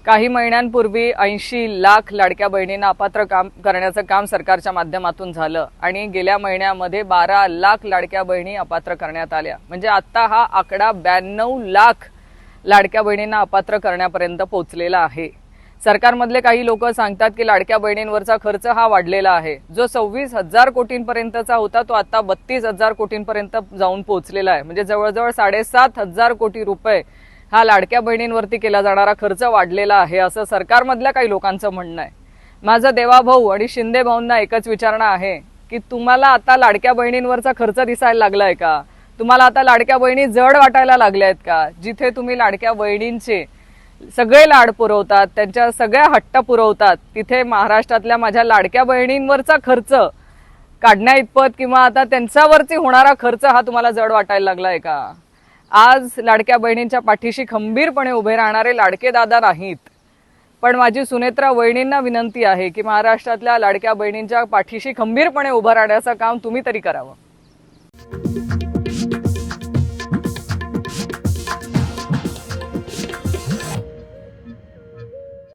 काही महिन्यांपूर्वी 80 लाख लाडक्या बहिणींना अपात्र करण्याचं काम सरकारच्या माध्यमातून झालं आणि गेल्या महिन्यामध्ये 12 लाख लाडक्या बहिणी अपात्र करण्यात आल्या। म्हणजे आता हा आकडा 92 लाख लाडक्या बहिणींना अपात्र करण्यापर्यंत पोहोचलेला आहे। सरकारमधले काही लोक सांगतात की लाडक्या बहिणींवरचा खर्च हा वाढलेला आहे, जो 26,000 कोटींपर्यंतचा होता तो आता 32,000 कोटींपर्यंत जाऊन पोहोचलेला आहे। म्हणजे जवळजवळ 7,500 कोटी रुपये हा लाडक्या बहिणींवरती केला जाणारा खर्च वाढलेला आहे, असं सरकारमधल्या काही लोकांचं म्हणणं आहे। माझं देवाभाऊ आणि शिंदे भाऊंना एकच विचारणं आहे की तुम्हाला आता लाडक्या बहिणींवरचा खर्च दिसायला लागलाय का? तुम्हाला आता लाडक्या बहिणी जड वाटायला लागल्यात का? जिथे तुम्ही लाडक्या बहिणींचे सगळे लाड पुरवतात, त्यांच्या सगळ्या हट्ट पुरवतात, तिथे महाराष्ट्रातल्या माझ्या लाडक्या बहिणींवरचा खर्च काढण्या इतपत किंवा आता त्यांच्यावरती होणारा खर्च हा तुम्हाला जड वाटायला लागलाय का? आज लाडक्या बहिणींच्या पाठीशी खंबीरपणे उभे राहणारे लाडके दादा नाहीत, पण माझी सुनेत्रा वहिनींना विनंती आहे की महाराष्ट्रातल्या लाडक्या बहिणींच्या पाठीशी खंबीरपणे उभं राहण्याचं काम तुम्ही तरी करावं।